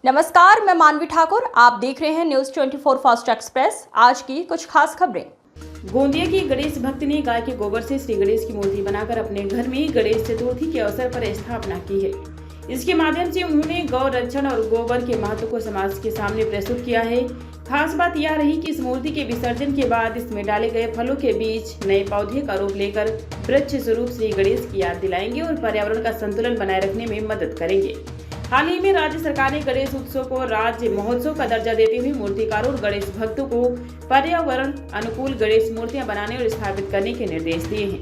नमस्कार, मैं मानवी ठाकुर। आप देख रहे हैं न्यूज 24 फास्ट एक्सप्रेस। आज की कुछ खास खबरें। गोंदिया की गणेश भक्त ने गाय के गोबर से श्री गणेश की मूर्ति बनाकर अपने घर में गणेश चतुर्थी के अवसर पर स्थापना की है। इसके माध्यम से उन्होंने गौ रक्षण और गोबर के महत्व को समाज के सामने प्रस्तुत किया है। खास बात यह रही कि इस मूर्ति के विसर्जन के बाद इसमें डाले गए फलों के बीच नए पौधे का रूप लेकर वृक्ष स्वरूप श्री गणेश की याद दिलाएंगे और पर्यावरण का संतुलन बनाए रखने में मदद करेंगे। हाल ही में राज्य सरकार ने गणेश उत्सव को राज्य महोत्सव का दर्जा देते हुए मूर्तिकारों और गणेश भक्तों को पर्यावरण अनुकूल गणेश मूर्तियां बनाने और स्थापित करने के निर्देश दिए हैं।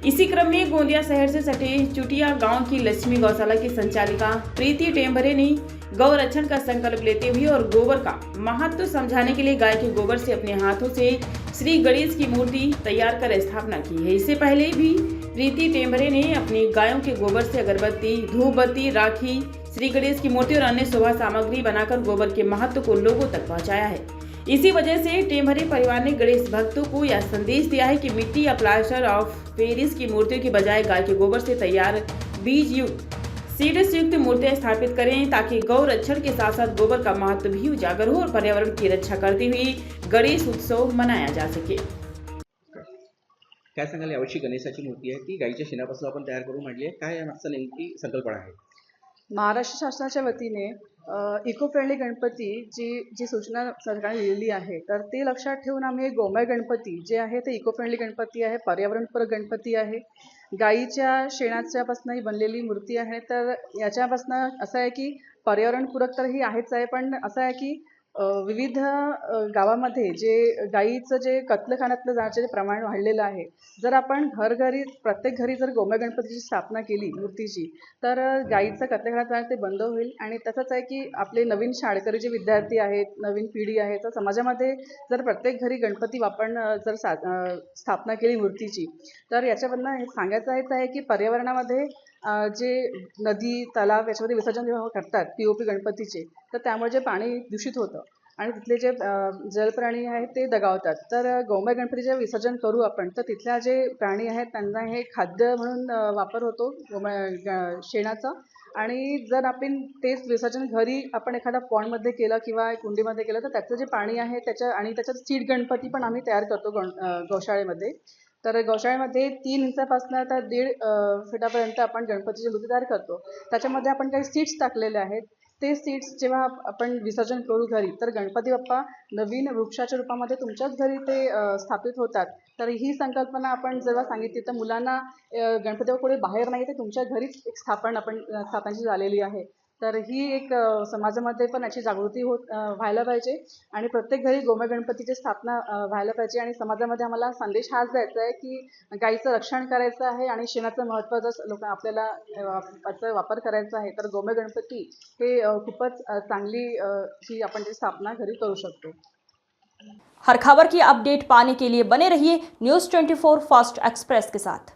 इसी क्रम में गोंदिया शहर से सटे चुटिया गांव की लक्ष्मी गौशाला की संचालिका प्रीति टेम्भरे ने गौ रक्षण का संकल्प लेते हुए और गोबर का महत्व समझाने के लिए गाय के गोबर से अपने हाथों से श्री गणेश की मूर्ति तैयार कर स्थापना की है। इससे पहले भी प्रीति टेम्भरे ने अपनी गायों के गोबर से अगरबत्ती, धूपबत्ती, राखी, श्री गणेश की मूर्ति और अन्य शोभा सामग्री बनाकर गोबर के महत्व को लोगों तक पहुंचाया है। इसी वजह से टेम्भरे परिवार ने गणेश भक्तों को यह संदेश दिया है कि मिट्टी या प्लास्टर ऑफ पेरिस की मूर्तियों की बजाय गाय के गोबर से तैयार बीज युक्त सीड्स युक्त मूर्तियां स्थापित करें, ताकि गौ रक्षण के साथ साथ गोबर का महत्व भी उजागर हो और पर्यावरण की रक्षा करते हुए गणेश उत्सव मनाया जा सके। काय सांगाल, यावर्षी गणेशाची मूर्ती आहे ती गाईच्या शेणापासून आपण तयार करून मांडली आहे, काय यामागचा नेमकी संकल्पना आहे? महाराष्ट्र शासनाच्या वतीने इको फ्रेंडली गणपती जी सूचना सरकारने दिलेली आहे, तर ते लक्षात ठेवून आम्ही गोमय गणपती जे आहे ते इको फ्रेंडली गणपती आहे, पर्यावरणपूरक गणपती आहे, गाईच्या शेणाच्यापासूनही बनलेली मूर्ती आहे। तर याच्यापासून असं आहे की पर्यावरणपूरक तर ही आहेच आहे, पण असं आहे की विविध गावामध्ये जे गाईचं जे कत्लखान्यातलं जाण्याचे प्रमाण वाढलेलं आहे, जर आपण घरी प्रत्येक घरी जर गोमय गणपतीची स्थापना केली मूर्तीची, तर गाईचं कत्लखान्यात जाणं ते बंद होईल। आणि तसंच आहे की आपले नवीन शाळकरी जे विद्यार्थी आहेत, नवीन पिढी आहे, तर समाजामध्ये जर प्रत्येक घरी गणपती आपण जर स्थापना केली मूर्तीची, तर याच्यामधनं हे सांगायचं आहे की पर्यावरणामध्ये जे नदी, तलाव याच्यामध्ये विसर्जन जेव्हा करतात POP गणपतीचे, तर त्यामुळे जे पाणी दूषित होतं आणि तिथले जे जलप्राणी आहेत ते दगावतात। तर गोमय गणपतीचे विसर्जन करू आपण, तर तिथल्या जे प्राणी आहेत त्यांना हे खाद्य म्हणून वापर होतो शेणाचा। आणि जर आपण तेच विसर्जन घरी आपण एखाद्या पॉन्डमध्ये केलं किंवा कुंडीमध्ये केलं, तर त्याचं जे पाणी आहे त्याच्यात सीड गणपती पण आम्ही तयार करतो गौशाळेमध्ये। तर गौशाळेमध्ये 3 इंचापासून तर 1.5 फुटापर्यंत आपण गणपतीची मूर्ती तयार करतो। त्याच्यामध्ये आपण काही सीड्स टाकलेले आहेत। ते सीड्स जेव्हा आपण विसर्जन करू घरी, तर गणपती बाप्पा नवीन वृक्षाच्या रूपामध्ये तुमच्याच घरी ते स्थापित होतात। तर ही संकल्पना आपण जेव्हा सांगितली, तर मुलांना गणपती बाप्पा कोणी बाहेर नाही, ते तुमच्या घरीच एक स्थापनाची झालेली आहे। तर ही एक समाजामध्ये पण याची जागृती व्हायला पाहिजे आणि प्रत्येक घरी गोमय गणपतीची स्थापना व्हायला पाहिजे। आणि समाजामध्ये आम्हाला संदेश हाच द्यायचा आहे की गाईचं रक्षण करायचं आहे आणि शेणाचं महत्त्व जर आपल्याला याचा वापर करायचा आहे, तर गोमय गणपती हे खूपच चांगली ही आपण जी स्थापना घरी करू शकतो। हर खबर की अपडेट पाने के लिए बने रहिए न्यूज 24 फास्ट एक्सप्रेस के साथ।